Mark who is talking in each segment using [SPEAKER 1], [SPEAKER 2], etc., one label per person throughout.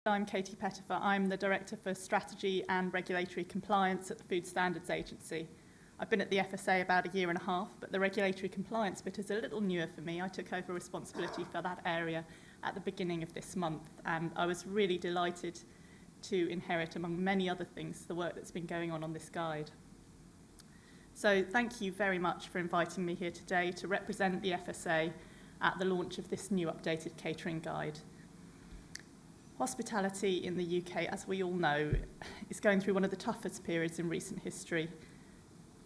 [SPEAKER 1] I'm Katie Pettifer. I'm the Director for Strategy and Regulatory Compliance at the Food Standards Agency. I've been at the FSA about a year and a half, but the regulatory compliance bit is a little newer for me. I took over responsibility for that area at the beginning of this month, and I was really delighted to inherit, among many other things, the work that's been going on this guide. So thank you very much for inviting me here today to represent the FSA at the launch of this new updated catering guide. Hospitality in the UK, as we all know, is going through one of the toughest periods in recent history.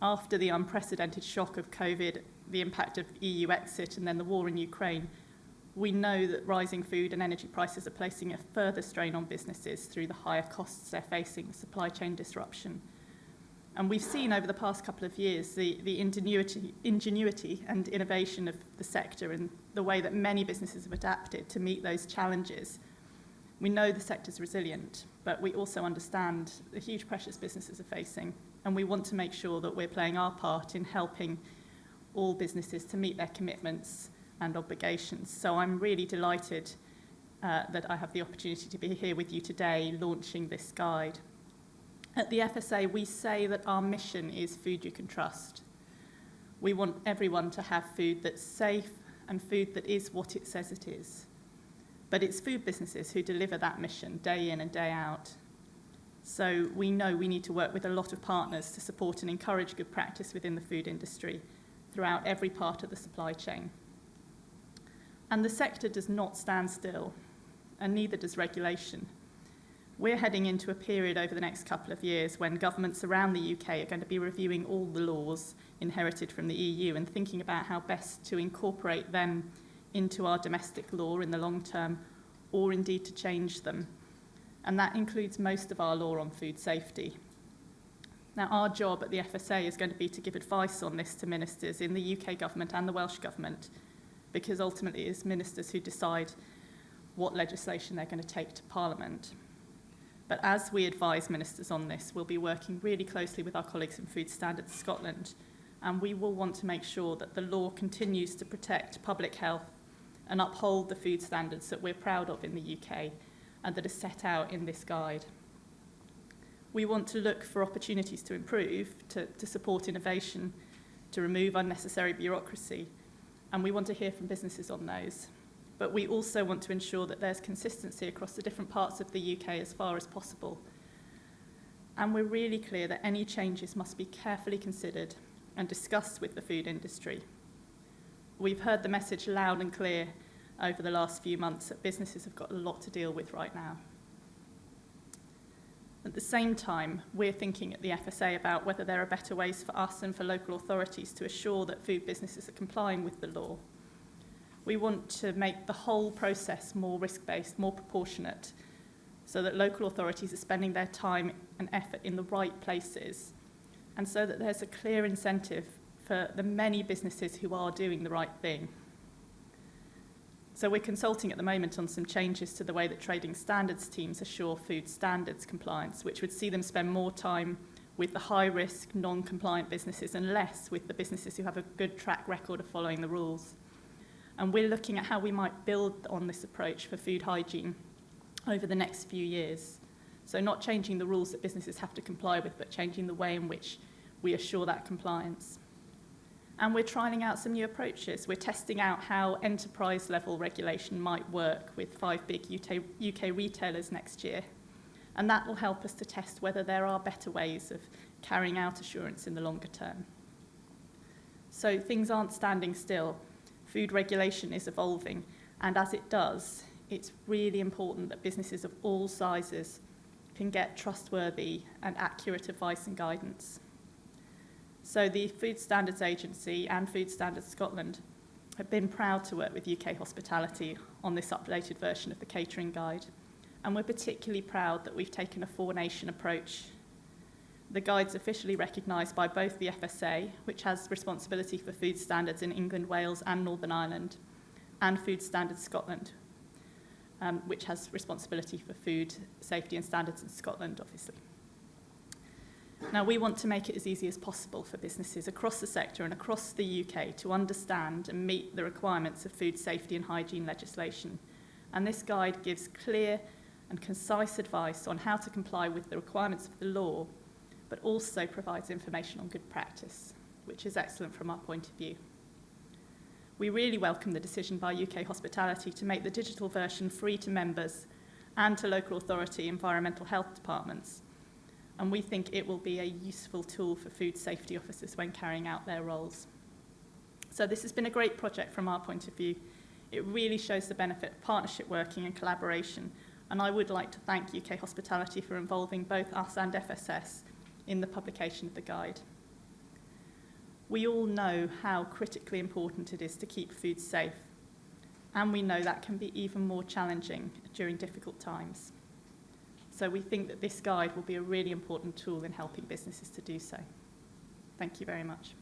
[SPEAKER 1] After the unprecedented shock of COVID, the impact of EU exit, and then the war in Ukraine, we know that rising food and energy prices are placing a further strain on businesses through the higher costs they're facing, supply chain disruption. And we've seen over the past couple of years the ingenuity and innovation of the sector and the way that many businesses have adapted to meet those challenges. We know the sector's resilient, but we also understand the huge pressures businesses are facing, and we want to make sure that we're playing our part in helping all businesses to meet their commitments and obligations. So I'm really delighted that I have the opportunity to be here with you today launching this guide. At the FSA, we say that our mission is food you can trust. We want everyone to have food that's safe and food that is what it says it is. But it's food businesses who deliver that mission day in and day out. So we know we need to work with a lot of partners to support and encourage good practice within the food industry throughout every part of the supply chain. And the sector does not stand still, and neither does regulation. We're heading into a period over the next couple of years when governments around the UK are going to be reviewing all the laws inherited from the EU and thinking about how best to incorporate them into our domestic law in the long term, or indeed to change them. And that includes most of our law on food safety. Now, our job at the FSA is going to be to give advice on this to ministers in the UK government and the Welsh government, because ultimately it's ministers who decide what legislation they're going to take to Parliament. But as we advise ministers on this, we'll be working really closely with our colleagues in Food Standards Scotland, and we will want to make sure that the law continues to protect public health and uphold the food standards that we're proud of in the UK and that are set out in this guide. We want to look for opportunities to improve, to support innovation, to remove unnecessary bureaucracy, and we want to hear from businesses on those. But we also want to ensure that there's consistency across the different parts of the UK as far as possible. And we're really clear that any changes must be carefully considered and discussed with the food industry. We've heard the message loud and clear over the last few months that businesses have got a lot to deal with right now. At the same time, we're thinking at the FSA about whether there are better ways for us and for local authorities to assure that food businesses are complying with the law. We want to make the whole process more risk-based, more proportionate, so that local authorities are spending their time and effort in the right places, and so that there's a clear incentive for the many businesses who are doing the right thing. So we're consulting at the moment on some changes to the way that trading standards teams assure food standards compliance, which would see them spend more time with the high-risk, non-compliant businesses and less with the businesses who have a good track record of following the rules. And we're looking at how we might build on this approach for food hygiene over the next few years. So not changing the rules that businesses have to comply with, but changing the way in which we assure that compliance. And we're trialling out some new approaches. We're testing out how enterprise-level regulation might work with 5 big UK retailers next year. And that will help us to test whether there are better ways of carrying out assurance in the longer term. So things aren't standing still. Food regulation is evolving, and as it does, it's really important that businesses of all sizes can get trustworthy and accurate advice and guidance. So the Food Standards Agency and Food Standards Scotland have been proud to work with UKHospitality on this updated version of the catering guide, and we're particularly proud that we've taken a four-nation approach. The guide's officially recognised by both the FSA, which has responsibility for food standards in England, Wales and Northern Ireland, and Food Standards Scotland, which has responsibility for food safety and standards in Scotland, obviously. Now, we want to make it as easy as possible for businesses across the sector and across the UK to understand and meet the requirements of food safety and hygiene legislation. And this guide gives clear and concise advice on how to comply with the requirements of the law, but also provides information on good practice, which is excellent from our point of view. We really welcome the decision by UKHospitality to make the digital version free to members and to local authority environmental health departments, and we think it will be a useful tool for food safety officers when carrying out their roles. So this has been a great project from our point of view. It really shows the benefit of partnership working and collaboration, and I would like to thank UKHospitality for involving both us and FSS in the publication of the guide. We all know how critically important it is to keep food safe, and we know that can be even more challenging during difficult times. So we think that this guide will be a really important tool in helping businesses to do so. Thank you very much.